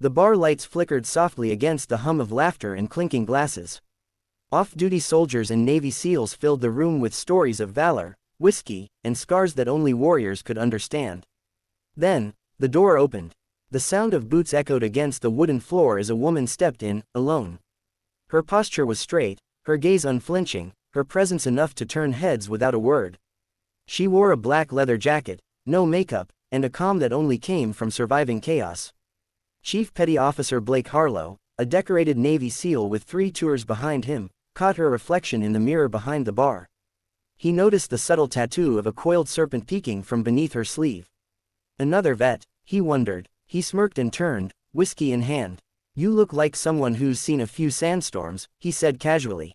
The bar lights flickered softly against the hum of laughter and clinking glasses. Off-duty soldiers and Navy SEALs filled the room with stories of valor, whiskey, and scars that only warriors could understand. Then, the door opened. The sound of boots echoed against the wooden floor as a woman stepped in, alone. Her posture was straight, her gaze unflinching, her presence enough to turn heads without a word. She wore a black leather jacket, no makeup, and a calm that only came from surviving chaos. Chief Petty Officer Blake Harlow, a decorated Navy SEAL with 3 tours behind him, caught her reflection in the mirror behind the bar. He noticed the subtle tattoo of a coiled serpent peeking from beneath her sleeve. Another vet, he wondered. He smirked and turned, whiskey in hand. "You look like someone who's seen a few sandstorms," he said casually.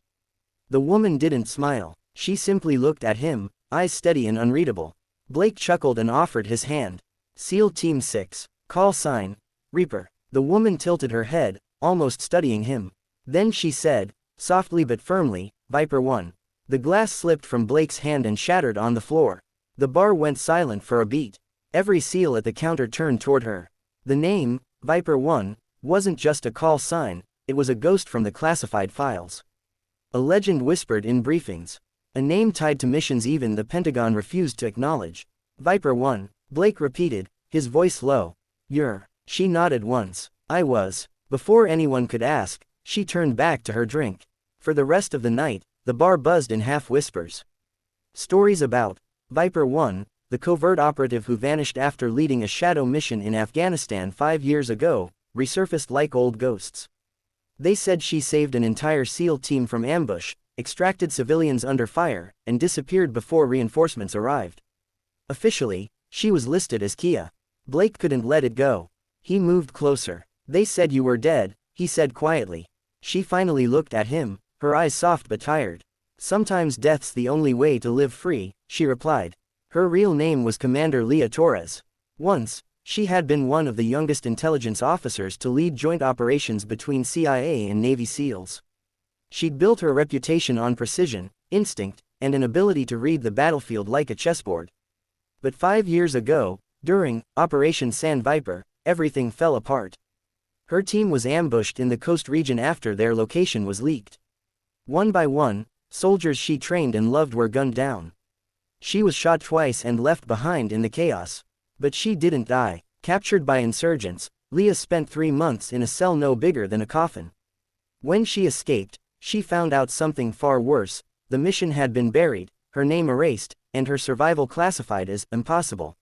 The woman didn't smile. She simply looked at him, eyes steady and unreadable. Blake chuckled and offered his hand. "SEAL Team 6, call sign, Reaper." The woman tilted her head, almost studying him. Then she said, softly but firmly, "Viper 1." The glass slipped from Blake's hand and shattered on the floor. The bar went silent for a beat. Every SEAL at the counter turned toward her. The name, Viper 1, wasn't just a call sign, it was a ghost from the classified files. A legend whispered in briefings. A name tied to missions even the Pentagon refused to acknowledge. "Viper 1, Blake repeated, his voice low. "You're." She nodded once. "I was." Before anyone could ask, she turned back to her drink. For the rest of the night, the bar buzzed in half-whispers. Stories about Viper 1, the covert operative who vanished after leading a shadow mission in Afghanistan 5 years ago, resurfaced like old ghosts. They said she saved an entire SEAL team from ambush, extracted civilians under fire, and disappeared before reinforcements arrived. Officially, she was listed as Kia. Blake couldn't let it go. He moved closer. "They said you were dead," he said quietly. She finally looked at him, her eyes soft but tired. "Sometimes death's the only way to live free," she replied. Her real name was Commander Leah Torres. Once, she had been one of the youngest intelligence officers to lead joint operations between CIA and Navy SEALs. She'd built her reputation on precision, instinct, and an ability to read the battlefield like a chessboard. But 5 years ago, during Operation Sand Viper, everything fell apart. Her team was ambushed in the coast region after their location was leaked. One by one, soldiers she trained and loved were gunned down. She was shot twice and left behind in the chaos. But she didn't die. Captured by insurgents, Leah spent 3 months in a cell no bigger than a coffin. When she escaped, she found out something far worse. The mission had been buried, her name erased, and her survival classified as impossible.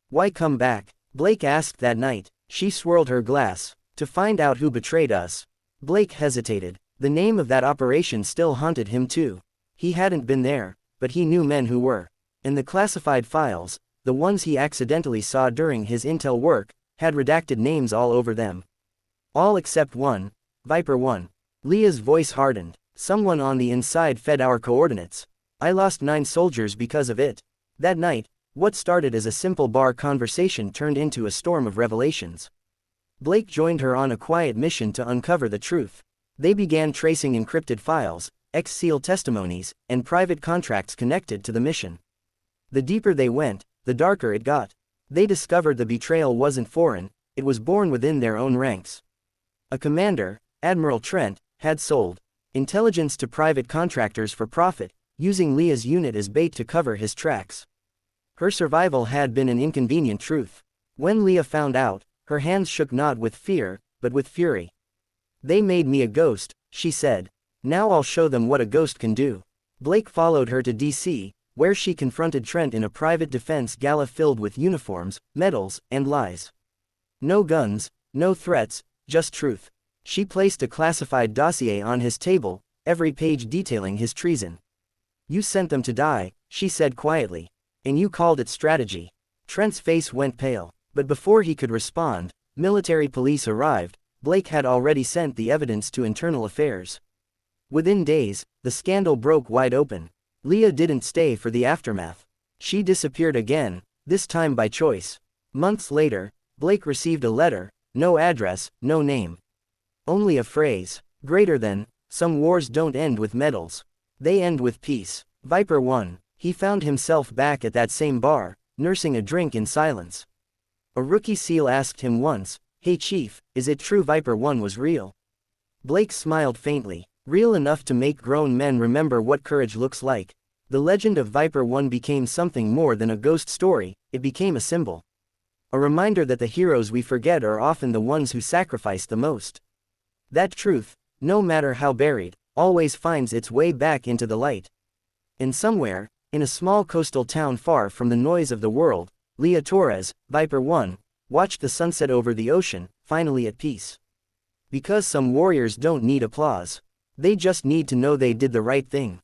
"Why come back?" Blake asked that night. She swirled her glass. "To find out who betrayed us." Blake hesitated. The name of that operation still haunted him too. He hadn't been there, but he knew men who were. And the classified files, the ones he accidentally saw during his intel work, had redacted names all over them. All except one, Viper 1. Leah's voice hardened. "Someone on the inside fed our coordinates. I lost 9 soldiers because of it." That night, what started as a simple bar conversation turned into a storm of revelations. Blake joined her on a quiet mission to uncover the truth. They began tracing encrypted files, ex-SEAL testimonies, and private contracts connected to the mission. The deeper they went, the darker it got. They discovered the betrayal wasn't foreign, it was born within their own ranks. A commander, Admiral Trent, had sold intelligence to private contractors for profit, using Leah's unit as bait to cover his tracks. Her survival had been an inconvenient truth. When Leah found out, her hands shook not with fear, but with fury. "They made me a ghost," she said. "Now I'll show them what a ghost can do." Blake followed her to DC, where she confronted Trent in a private defense gala filled with uniforms, medals, and lies. No guns, no threats, just truth. She placed a classified dossier on his table, every page detailing his treason. "You sent them to die," she said quietly. "And you called it strategy." Trent's face went pale. But before he could respond, military police arrived. Blake had already sent the evidence to Internal Affairs. Within days, the scandal broke wide open. Leah didn't stay for the aftermath. She disappeared again, this time by choice. Months later, Blake received a letter, no address, no name. Only a phrase, greater than, "Some wars don't end with medals. They end with peace." Viper 1. He found himself back at that same bar, nursing a drink in silence. A rookie SEAL asked him once, "Hey Chief, is it true Viper 1 was real?" Blake smiled faintly. "Real enough to make grown men remember what courage looks like. The legend of Viper 1 became something more than a ghost story, it became a symbol. A reminder that the heroes we forget are often the ones who sacrifice the most. That truth, no matter how buried, always finds its way back into the light." And somewhere, in a small coastal town far from the noise of the world, Leah Torres, Viper 1, watched the sunset over the ocean, finally at peace. Because some warriors don't need applause. They just need to know they did the right thing.